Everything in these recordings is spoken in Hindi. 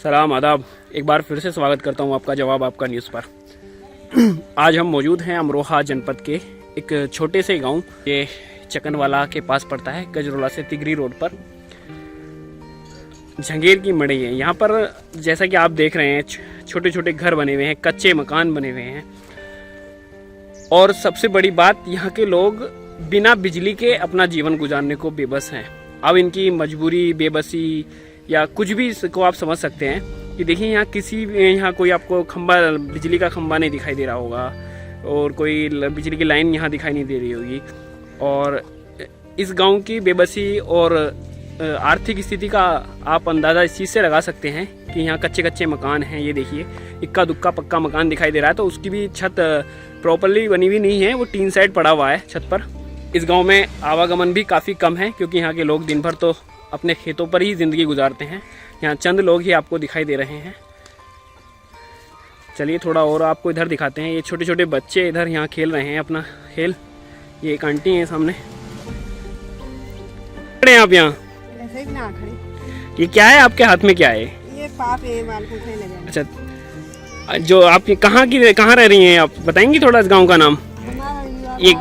सलाम आदाब। एक बार फिर से स्वागत करता हूँ आपका जवाब आपका न्यूज़ पर। आज हम मौजूद हैं अमरोहा जनपद के एक छोटे से गांव, ये चकनवाला के पास पड़ता है, गजरोला से तिगरी रोड पर। झंगेर की मड़ई है। यहाँ पर जैसा कि आप देख रहे हैं छोटे छोटे घर बने हुए हैं, कच्चे मकान बने हुए हैं। और सबसे बड़ी बात, यहाँ के लोग बिना बिजली के अपना जीवन गुजारने को बेबस हैं। अब इनकी मजबूरी, बेबसी या कुछ भी इसको आप समझ सकते हैं कि देखिए यहाँ कोई आपको खंबा, बिजली का खंबा नहीं दिखाई दे रहा होगा और कोई बिजली की लाइन यहाँ दिखाई नहीं दे रही होगी। और इस गांव की बेबसी और आर्थिक स्थिति का आप अंदाज़ा इस चीज़ से लगा सकते हैं कि यहाँ कच्चे कच्चे मकान हैं। ये देखिए इक्का दुक्का पक्का मकान दिखाई दे रहा है, तो उसकी भी छत प्रॉपरली बनी हुई नहीं है, वो टीन सेट पड़ा हुआ है छत पर। इस गांव में आवागमन भी काफ़ी कम है क्योंकि यहाँ के लोग दिन भर तो अपने खेतों पर ही ज़िंदगी गुजारते हैं। यहाँ चंद लोग ही आपको दिखाई दे रहे हैं। चलिए थोड़ा और आपको इधर दिखाते हैं। ये छोटे छोटे बच्चे इधर यहाँ खेल रहे हैं अपना खेल। ये एक आंटी हैं सामने, खड़े हैं आप यहाँ। ये क्या है आपके हाथ में, क्या है ये? पाप है, बाल पूछने लगे। अच्छा, जो आप कहाँ रह रही हैं आप बताएंगी थोड़ा इस गांव का नाम? ये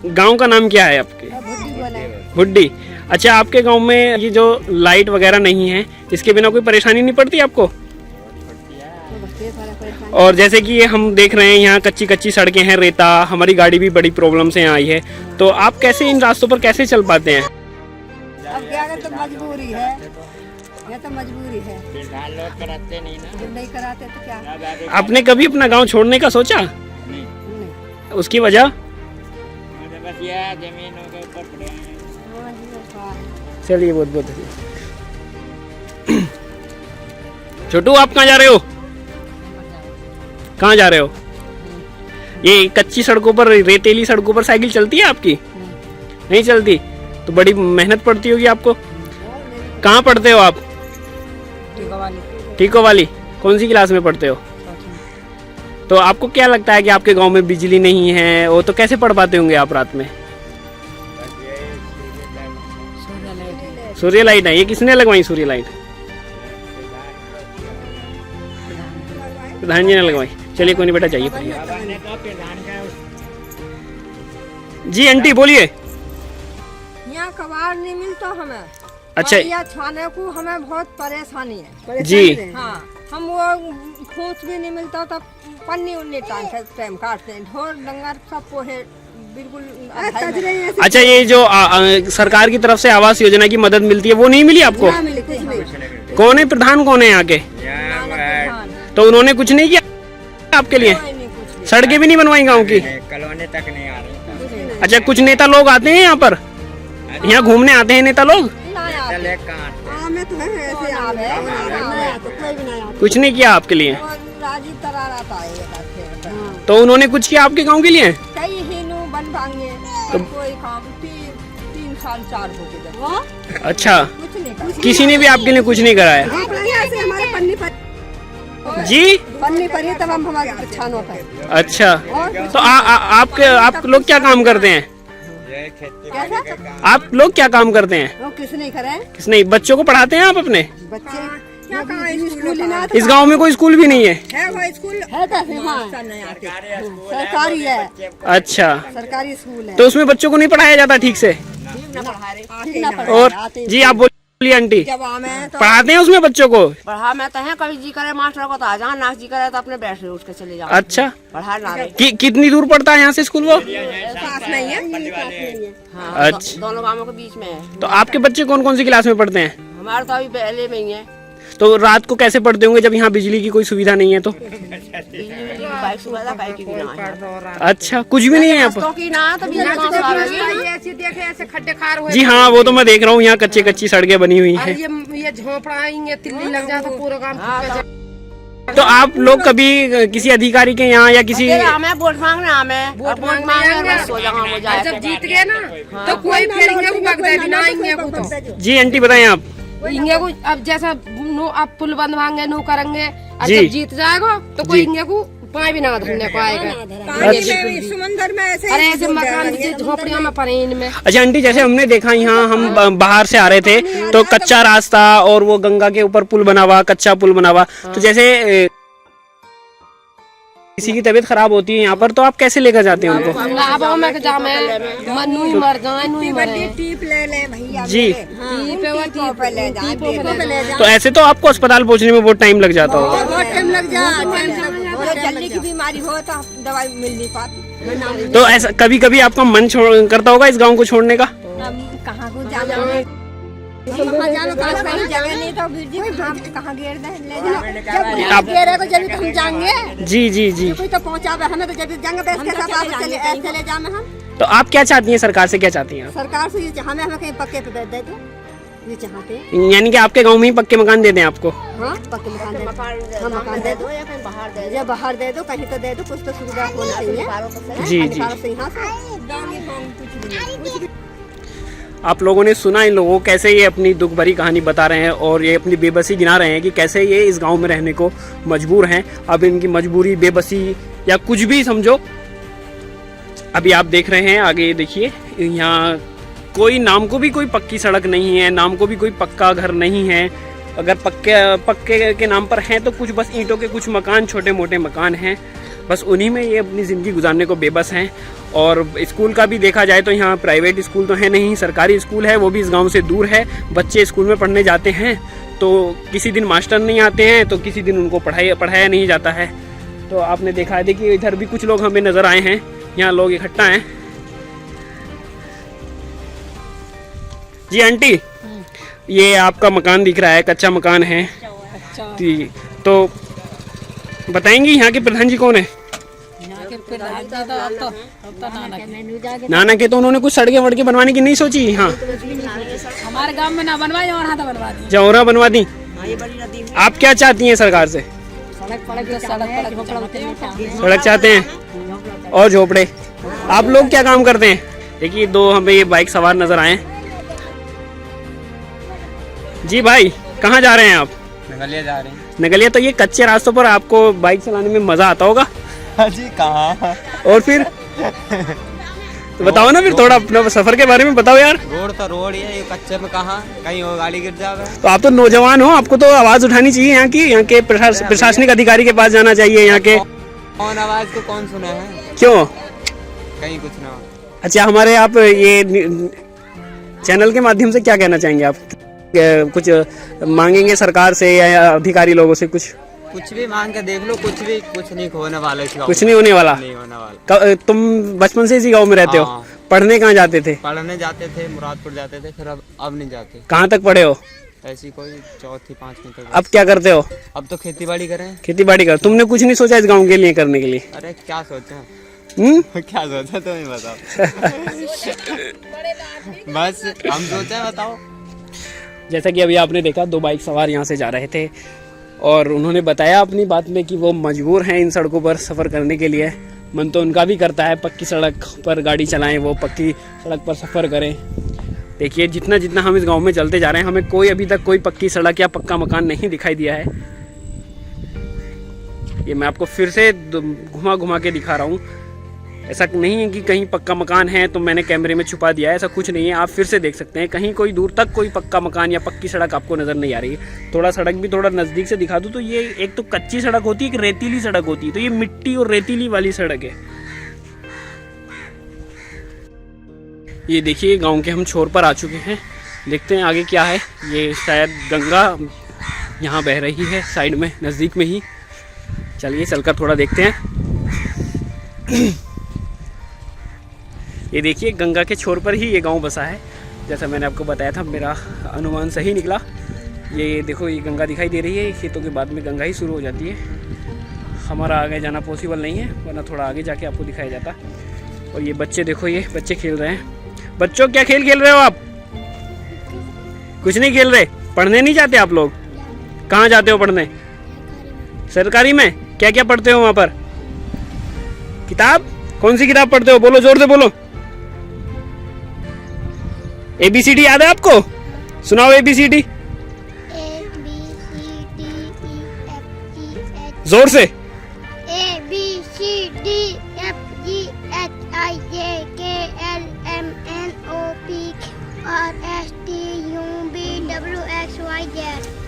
गांव का नाम क्या है आपके? भुड्डी। अच्छा, आपके गांव में ये जो लाइट वगैरह नहीं है, इसके बिना कोई परेशानी नहीं पड़ती आपको? और जैसे कि ये हम देख रहे हैं यहाँ कच्ची कच्ची सड़कें हैं, रेता, हमारी गाड़ी भी बड़ी प्रॉब्लम से यहाँ आई है, तो आप कैसे इन रास्तों पर कैसे चल पाते हैं? अब क्या करें, तो मजबूरी है, ये तो मजबूरी है। लोग कराते नहीं ना, जब नहीं कराते तो क्या। आपने कभी अपना गांव छोड़ने का सोचा? नहीं। उसकी वजह? चलिए बहुत बहुत छोटू, आप कहाँ जा रहे हो? कहाँ जा रहे हो? ये कच्ची सड़कों पर, रेतीली सड़कों पर साइकिल चलती है आपकी? नहीं चलती, तो बड़ी मेहनत पड़ती होगी आपको। कहाँ पढ़ते हो आप? टीको वाली। कौन सी क्लास में पढ़ते हो? तो आपको क्या लगता है कि आपके गांव में बिजली नहीं है, वो तो कैसे पढ़ पाते होंगे आप रात में? सूर्य लाइट है। ये किसने लगवाई सूर्य लाइट? प्रधान जी ने लगवाई। चलिए कोई नहीं बेटा, चाहिए जी। आंटी बोलिए। यहाँ कबाड़ नहीं मिलता हमें। अच्छा, या छाने को हमें बहुत परेशानी है जी। हाँ, हम वो खूंच भी नहीं मिलता, तब पन्नी उन्नी टाइम काटते हैं। ढोर डंगर सब पोहे बिल्कुल। अच्छा, ये जो सरकार की तरफ से आवास योजना की मदद मिलती है, वो नहीं मिली आपको? कौन है प्रधान, कौन है यहाँ के? तो उन्होंने कुछ नहीं किया आपके लिए? सड़कें भी नहीं बनवाई गांव की? कॉलोनी तक नहीं आ रही। अच्छा, कुछ नेता लोग आते हैं यहाँ पर, यहाँ घूमने आते हैं नेता लोग? कुछ नहीं किया आपके लिए? तो उन्होंने कुछ किया आपके गांव के लिए? तो कोई काम 3 साल 4 हो गए। अच्छा, किसी ने भी आपके लिए कुछ नहीं कराया? जी, पन्नी पर ही तब हम हमारे छानों पर। अच्छा, तो आप लोग क्या काम करते हैं? आप लोग क्या काम करते हैं? किसने करे? किसने? बच्चों को पढ़ाते हैं आप अपने? बच्चे इस गांव में कोई स्कूल भी नहीं है? स्कूल है सरकारी है। अच्छा, सरकारी स्कूल है, तो उसमें बच्चों को नहीं पढ़ाया जाता ठीक से? और जी आप बोलिए आंटी। जब हमें तो पढ़ाते हैं उसमें बच्चों को? पढ़ा में तो है, कभी जी करे मास्टर को तो आ जाओ, ना जी करे तो अपने बैठ उठ के चले जाओ। अच्छा, पढ़ा ना कितनी दूर पड़ता है यहाँ से स्कूल? वो पास नहीं है। हाँ, अच्छा, दोनों गांवों के बीच में है। तो आपके बच्चे कौन कौन सी क्लास में पढ़ते हैं? हमारे तो अभी पहले में ही है। तो रात को कैसे पढ़ते होंगे जब यहाँ बिजली की कोई सुविधा नहीं है? तो अच्छा, कुछ भी नहीं है यहाँ पर? जी हाँ, वो तो मैं देख रहा हूँ, यहाँ कच्चे कच्ची सड़कें बनी हुई हैं। ये झोपड़ा तिल्ली लग जाता पूरा काम। तो आप लोग कभी किसी अधिकारी के यहाँ या किसी हमें वोट मांगने, हमें वोट मांगने जब जीत गए ना तो कोई फिर। जी आंटी बताएं आप। इंगे को अब जैसा आप पुल बंदवाएंगे, नो करेंगे, अब जी। जब जीत जाएगा तो कोई इंगे को पाए भी ना धरने को आएगा। समुद्र में ऐसे अरे ऐसे मकान झोपड़ियों में पड़े इनमें। अच्छा आंटी, जैसे हमने देखा यहाँ हम बाहर से आ रहे थे तो कच्चा रास्ता और वो गंगा के ऊपर पुल बना हुआ, कच्चा पुल बना हुआ, तो जैसे किसी की तबीयत खराब होती है यहाँ पर तो आप कैसे लेकर जाते हैं उनको? टीप ले ले भैया जी। ले तो ऐसे तो आपको अस्पताल पहुँचने में बहुत टाइम लग जाता होगा। बहुत टाइम लग जा, जल्दी की बीमारी हो तो दवाई मिल नहीं पाती। तो ऐसा कभी कभी आपका मन करता होगा इस गांव को छोड़ने का? कहाँ को जाना जगह नहीं तो वीर जी कहाँ घेर दे ले जाओ। आप कह रहे तो जब हम जाएंगे। जी जी जी। कोई तो पहुँचावे हमें तो जब जाएंगे तो इसके साथ आप चले जामे हम। तो आप क्या चाहती हैं सरकार से, क्या चाहती हैं? सरकार से ये हमें कहीं पक्के पे दे दो, ये चाहते हैं। यानी कि आपके गांव में ही पक्के मकान दे दें आपको? हाँ पक्के मकान दे दो, मकान दे दो या कहीं बाहर दे दो, कहीं तो दे दो, कुछ तो सुविधा होनी चाहिए। जी जी। जी आप लोगों ने सुना इन लोगों कैसे ये अपनी दुख भरी कहानी बता रहे हैं और ये अपनी बेबसी गिना रहे हैं कि कैसे ये इस गांव में रहने को मजबूर हैं। अब इनकी मजबूरी, बेबसी या कुछ भी समझो, अभी आप देख रहे हैं आगे, देखिए यहाँ कोई नाम को भी कोई पक्की सड़क नहीं है, नाम को भी कोई पक्का घर नहीं है। अगर पक्के के नाम पर हैं तो कुछ बस ईंटों के कुछ मकान, छोटे मोटे मकान हैं, बस उन्हीं में ये अपनी ज़िंदगी गुजारने को बेबस हैं। और स्कूल का भी देखा जाए तो यहाँ प्राइवेट स्कूल तो है नहीं, सरकारी स्कूल है, वो भी इस गांव से दूर है। बच्चे स्कूल में पढ़ने जाते हैं तो किसी दिन मास्टर नहीं आते हैं तो किसी दिन उनको पढ़ाया नहीं जाता है। तो आपने देखा है, देखिए इधर भी कुछ लोग हमें नज़र आए हैं, यहाँ लोग इकट्ठा हैं। जी आंटी, ये आपका मकान दिख रहा है, कच्चा मकान है। तो बताएंगी यहाँ के प्रधान जी कौन है? नाना के तो उन्होंने कुछ सड़कें वड़कें बनवाने की नहीं सोची? हाँ, हमारे गांव में ना बनवाई और हाँ तो बनवा दी, जौहरा बनवा दी। आप क्या चाहती हैं सरकार से? सड़क चाहते हैं और झोपड़े। आप लोग क्या काम करते हैं? देखिए दो हमें ये बाइक सवार नजर आए। जी भाई, कहाँ जा रहे हैं आप? नगलिया जा रहे हैं। नगलिया? तो ये कच्चे रास्तों पर आपको बाइक चलाने में मजा आता होगा? जी कहाँ। और फिर तो बताओ ना, फिर थोड़ा अपना सफर के बारे में बताओ यार। रोड तो रोड ही है, ये कच्चे में कहाँ कहीं और गाड़ी गिर जावे। तो आप तो नौजवान हो, आपको तो आवाज उठानी चाहिए यहाँ की, यहाँ के प्रशासनिक अधिकारी के पास जाना चाहिए यहाँ के। कौन आवाज को कौन सुना है? क्यों? कहीं कुछ ना। अच्छा, हमारे आप ये चैनल के माध्यम से क्या कहना चाहेंगे? आप कुछ मांगेंगे सरकार से या अधिकारी लोगों से? कुछ भी मांग के देख लो, कुछ नहीं होने वाला इस गाँव। कुछ नहीं होने वाला? नहीं होने वाला। तुम बचपन से इसी गाँव में रहते हो? पढ़ने कहाँ जाते थे? पढ़ने जाते थे, मुरादपुर जाते थे, फिर अब नहीं जाते। कहाँ तक पढ़े हो? ऐसी कोई 4वीं 5वीं तक। अब क्या करते हो? अब तो खेती बाड़ी करें। खेती बाड़ी कर? तुमने कुछ नहीं सोचा इस गाँव के लिए करने के लिए? अरे क्या सोचा? क्या सोचा तुम ही बताओ। बस हम सोचा, बताओ। जैसा कि अभी आपने देखा, दो बाइक सवार यहाँ से जा रहे थे और उन्होंने बताया अपनी बात में कि वो मजबूर हैं इन सड़कों पर सफ़र करने के लिए। मन तो उनका भी करता है पक्की सड़क पर गाड़ी चलाएं, वो पक्की सड़क पर सफ़र करें। देखिए जितना जितना हम इस गांव में चलते जा रहे हैं, हमें कोई अभी तक कोई पक्की सड़क या पक्का मकान नहीं दिखाई दिया है। ये मैं आपको फिर से घुमा घुमा के दिखा रहा हूँ। ऐसा नहीं है कि कहीं पक्का मकान है तो मैंने कैमरे में छुपा दिया है, ऐसा कुछ नहीं है। आप फिर से देख सकते हैं, कहीं कोई दूर तक कोई पक्का मकान या पक्की सड़क आपको नज़र नहीं आ रही है। थोड़ा सड़क भी थोड़ा नज़दीक से दिखा दूँ तो ये एक तो कच्ची सड़क होती है, एक रेतीली सड़क होती है। तो ये मिट्टी और रेतीली वाली सड़क है। ये देखिए गाँव के हम छोर पर आ चुके हैं, देखते हैं आगे क्या है। ये शायद गंगा यहाँ बह रही है साइड में, नज़दीक में ही। चलिए चलकर थोड़ा देखते हैं। ये देखिए गंगा के छोर पर ही ये गांव बसा है। जैसा मैंने आपको बताया था, मेरा अनुमान सही निकला। ये देखो, ये गंगा दिखाई दे रही है, खेतों के बाद में गंगा ही शुरू हो जाती है। हमारा आगे जाना पॉसिबल नहीं है, वरना थोड़ा आगे जाके आपको दिखाया जाता। और ये बच्चे देखो, ये बच्चे खेल रहे हैं। बच्चों क्या खेल खेल रहे हो आप? कुछ नहीं खेल रहे? पढ़ने नहीं जाते आप लोग? कहाँ जाते हो पढ़ने? सरकारी में? क्या क्या पढ़ते हो वहाँ पर? किताब? कौन सी किताब पढ़ते हो? बोलो, जोर से बोलो। ABCD याद है आपको? सुनाओ ABCD जोर से। A B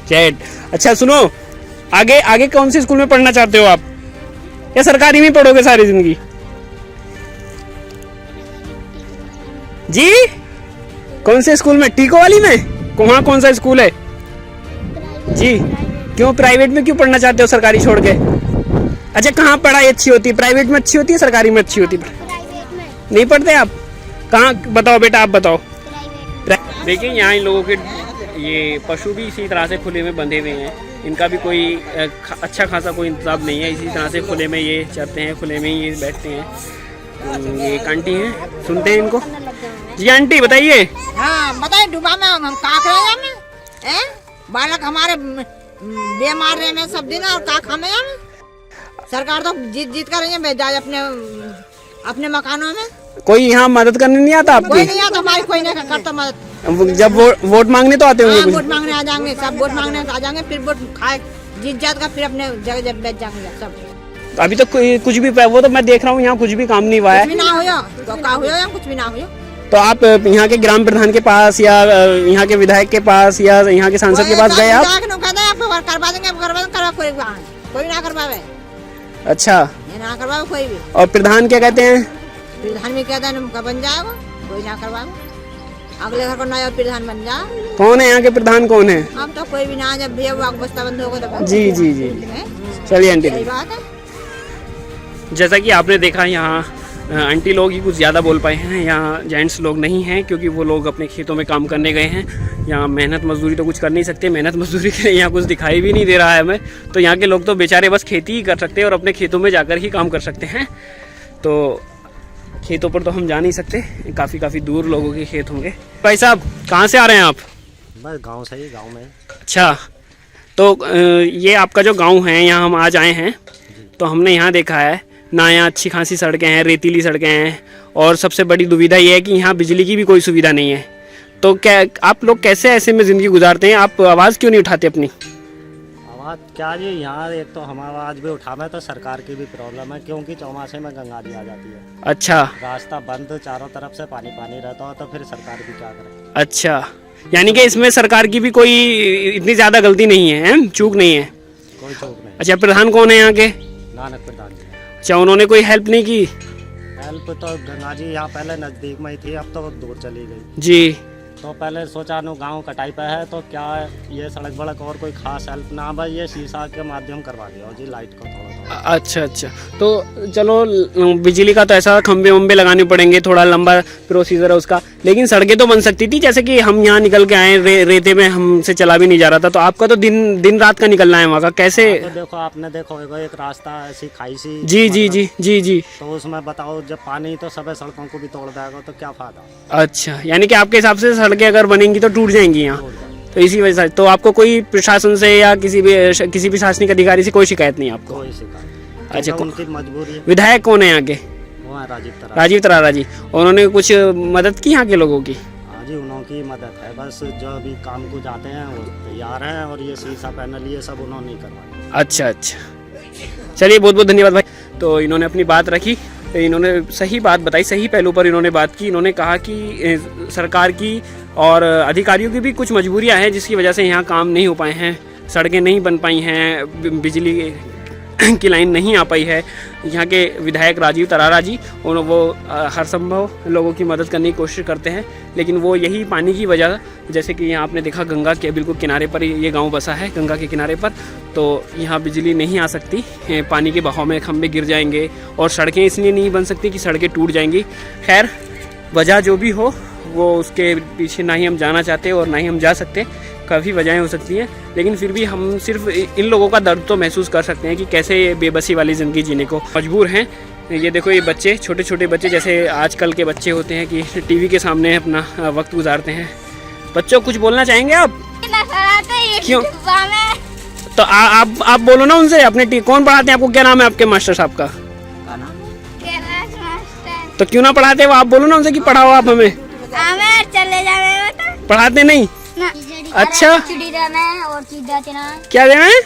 chat. अच्छा सुनो, आगे आगे कौन से स्कूल में पढ़ना चाहते हो आप, या सरकारी में पढ़ोगे सारी जिंदगी? जी कौन से स्कूल में? टीको वाली में? वहाँ कौन सा स्कूल है जी? क्यों प्राइवेट में क्यों पढ़ना चाहते हो सरकारी छोड़ के? अच्छा कहाँ पढ़ाई अच्छी होती है, प्राइवेट में अच्छी होती है सरकारी में अच्छी होती है? नहीं पढ़ते आप? कहाँ बताओ बेटा, आप बताओ। देखिए यहाँ इन लोगों के ये पशु भी इसी तरह से खुले में बंधे हुए हैं, इनका भी कोई अच्छा खासा कोई इंतजाम नहीं है, इसी तरह से खुले में ये चरते हैं, खुले में ही ये बैठते हैं। ये एक आंटी हैं, सुनते हैं इनको। जी आंटी बताइए। हाँ बताइए, डूबा में हम का करें हैं? बालक हमारे बीमार रहे में सब दिन, और का खामे हम? सरकार तो जीत जीत कर रही है भेजा अपने अपने मकानों में। कोई यहाँ मदद करने नहीं आता आपकी? कोई नहीं आता, हमारी कोई नहीं करता मदद। जब वोट मांगने तो आते होंगे? हाँ, वोट मांगने आ जाएंगे सब, वोट मांगने आ जाएंगे, फिर वोट खाए जीत जात का फिर अपने जगह जगह बैठ जाएंगे सब। तो अभी तो कुछ भी, वो तो मैं देख रहा हूँ यहाँ कुछ भी काम नहीं हुआ है। कुछ भी ना हो तो का हो या कुछ भी ना हो। तो आप यहाँ के ग्राम प्रधान के पास या यहाँ के विधायक के पास या यहाँ के सांसद के पास गए आप? करवा देंगे, करवा कोई ना करवावे। अच्छा, ये ना करवावे कोई भी। और प्रधान क्या कहते हैं? प्रधान भी कहते हैं बन जाएगा, कोई ना करवावे, अगले घर को नया प्रधान बन जाए। कौन है यहाँ के प्रधान, कौन है? अब तो कोई भी ना, जब भी बस्ता बंद होगा तो जी जी जी, चलिए आंटी। सही बात है। जैसा कि आपने देखा यहाँ आंटी लोग ही कुछ ज़्यादा बोल पाए हैं, यहाँ जेंट्स लोग नहीं हैं क्योंकि वो लोग अपने खेतों में काम करने गए हैं। यहाँ मेहनत मजदूरी तो कुछ कर नहीं सकते, मेहनत मजदूरी के यहाँ कुछ दिखाई भी नहीं दे रहा है हमें। तो यहाँ के लोग तो बेचारे बस खेती ही कर सकते हैं और अपने खेतों में जाकर ही काम कर सकते हैं। तो खेतों पर तो हम जा नहीं सकते, काफ़ी दूर लोगों के खेत होंगे। भाई साहब कहाँ से आ रहे हैं आप? बस गांव से ही, गांव में। अच्छा, तो ये आपका जो गांव है, यहाँ हम आज आए हैं, तो हमने यहाँ देखा है ना यहाँ अच्छी खासी सड़कें हैं, रेतीली सड़कें हैं, और सबसे बड़ी दुविधा ये है कि यहाँ बिजली की भी कोई सुविधा नहीं है। तो क्या आप लोग कैसे ऐसे में ज़िंदगी गुजारते हैं? आप आवाज़ क्यों नहीं उठाते अपनी? आवाज़ क्या जी, यहाँ एक तो हम आवाज़ भी उठावे तो सरकार की भी प्रॉब्लम है, क्योंकि चौमासे में गंगा जी आ जाती है। अच्छा, रास्ता बंद, चारों तरफ से पानी पानी रहता हो, तो फिर सरकार भी क्या करे। अच्छा, यानी कि इसमें सरकार की भी कोई इतनी ज़्यादा गलती नहीं है, चूक नहीं है? कोई चौक नहीं। अच्छा, प्रधान कौन है यहाँ के? नानक प्रधान जी। अच्छा, उन्होंने कोई हेल्प नहीं की? हेल्प तो गंगा जी यहाँ पहले नज़दीक में ही थी, अब तो दूर चली गई जी। तो पहले सोचा नो गांव कटाई पे है तो क्या ये सड़क बड़क और कोई खास हेल्प ना, भाई ये शीशा के माध्यम करवा दिया जी, लाइट को थोड़ा। अच्छा अच्छा, तो चलो बिजली का तो ऐसा खंबे वंबे लगाने पड़ेंगे, थोड़ा लंबा प्रोसीजर है उसका, लेकिन सड़कें तो बन सकती थी। जैसे कि हम यहाँ निकल के आए, रेते में हमसे चला भी नहीं जा रहा था, तो आपका तो दिन रात का निकलना है वहाँ का, कैसे? तो देखो आपने देखो एक रास्ता ऐसी खाई सी। जी जी जी जी जी। तो उसमें बताओ जब पानी तो सब सड़कों को भी तोड़ देगा तो क्या फायदा। अच्छा, यानी कि आपके हिसाब से सड़कें अगर बनेंगी तो टूट जाएंगी यहाँ, तो इसी वजह से तो आपको कोई प्रशासन से या किसी भी प्रशासनिक अधिकारी से कोई शिकायत नहीं आपको? कोई शिकायत। अच्छा, उनकी मजबूरी है। विधायक कौन है यहाँ के? वो है राजीव तरारा जी। उन्होंने कुछ मदद की यहाँ के लोगों की? हाँ जी, उन्होंने मदद है, बस जो अभी काम को जाते हैं वो तैयार हैं, और ये शीशा पैनल ये सब उन्होंने करवाया। अच्छा अच्छा, चलिए बहुत बहुत धन्यवाद भाई। तो इन्होंने अपनी बात रखी, इन्होंने सही बात बताई, सही पहलू पर इन्होंने बात की। इन्होंने कहा कि सरकार की और अधिकारियों की भी कुछ मजबूरियां हैं जिसकी वजह से यहाँ काम नहीं हो पाए हैं, सड़कें नहीं बन पाई हैं, बिजली की लाइन नहीं आ पाई है। यहाँ के विधायक राजीव तरारा जी, वो हर संभव लोगों की मदद करने की कोशिश करते हैं, लेकिन वो यही पानी की वजह, जैसे कि यहाँ आपने देखा गंगा के बिल्कुल किनारे पर ये गांव बसा है, गंगा के किनारे पर, तो यहाँ बिजली नहीं आ सकती, पानी के बहाव में खंभे गिर जाएंगे, और सड़कें इसलिए नहीं बन सकती कि सड़कें टूट जाएंगी। खैर, वजह जो भी हो वो उसके पीछे ना ही हम जाना चाहते और ना ही हम जा सकते, काफ़ी वजहें हो सकती हैं, लेकिन फिर भी हम सिर्फ इन लोगों का दर्द तो महसूस कर सकते हैं कि कैसे ये बेबसी वाली ज़िंदगी जीने को मजबूर हैं। ये देखो, ये बच्चे, छोटे छोटे बच्चे, जैसे आजकल के बच्चे होते हैं कि टीवी के सामने अपना वक्त गुजारते हैं। बच्चों कुछ बोलना चाहेंगे आप? क्यों? तो आप बोलो ना उनसे, अपने कौन पढ़ाते हैं आपको? क्या नाम है आपके मास्टर साहब का? तो क्यों ना पढ़ाते वो? आप बोलो ना उनसे कि पढ़ाओ आप हमें। चले जावे पढ़ाते नहीं? अच्छा, खिचड़ी देना है और चीज देना है। क्या देना है?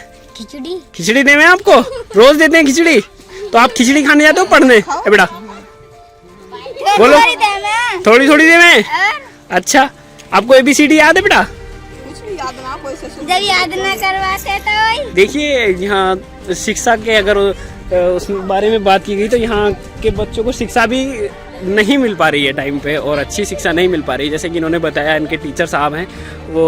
खिचड़ी देना है आपको? रोज देते हैं खिचड़ी? तो आप खिचड़ी खाने जाते हो पढ़ने? बेटा बोलो, थोड़ी थोड़ी देना है। अच्छा, आपको ABCD याद है बेटा? याद ना कोई से जब याद न करवाते तो वही देखिए यहाँ शिक्षा के अगर उस बारे में बात की गई तो यहाँ के बच्चों को शिक्षा भी नहीं मिल पा रही है टाइम पे, और अच्छी शिक्षा नहीं मिल पा रही है। जैसे कि इन्होंने बताया, इनके टीचर साहब हैं वो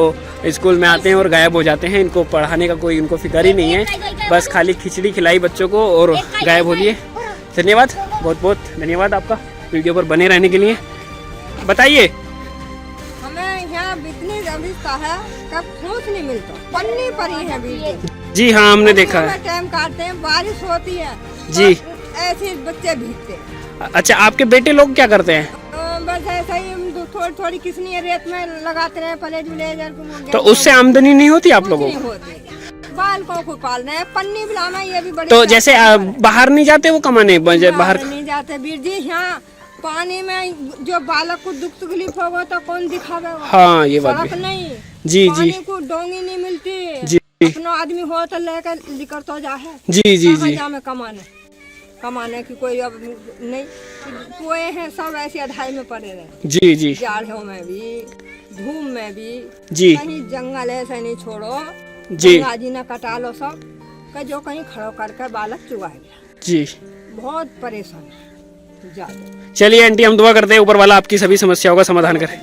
स्कूल में आते हैं और गायब हो जाते हैं, इनको पढ़ाने का कोई इनको फिक्र ही नहीं है, बस खाली खिचड़ी खिलाई बच्चों को और गायब हो लिए। धन्यवाद, बहुत बहुत धन्यवाद आपका वीडियो पर बने रहने के लिए। बताइए। हमें यहाँ इतनी अवस्था है कब ठूस नहीं मिलता, पन्नी पड़ी है बीच। जी हाँ, हमने देखा है। टाइम काटते हैं, बारिश होती है जी, तो ऐसे बच्चे भीगते हैं। अच्छा, आपके बेटे लोग क्या करते हैं? बस ऐसा ही हम थोड़ी थोड़ी किसनी रेत में लगाते रहे, प्लेट विलेजर तो उससे आमदनी नहीं होती आप लोगों को? बालकों को पाल रहे हैं, पन्नी बिलाना ये भी बड़ी। तो जैसे बाहर नहीं जाते वो कमाने? बाहर नहीं जाते वीर जी, यहाँ पानी में जो बालक को दुख तकलीफ होगा तो कौन दिखावे? हाँ, ये बात सड़क भी नहीं, जी पानी जी को डोंगी नहीं मिलती जी अपना आदमी हो तो लेकर निकल तो जा है। जी जी जी में कमाने की कोई अब नहीं, कुएं हैं सब ऐसे अधाई में पड़े रहे। जी जी जाड़ों में भी, धूप में भी जी कहीं जंगल ऐसे नहीं छोड़ो जी गंगा जी न कटा लो सब का जो कहीं खड़ो करके बालक चुगा गया। जी। बहुत परेशान ज्यादा। चलिए आंटी, हम दुआ करते हैं ऊपर वाला आपकी सभी समस्याओं का समाधान करे।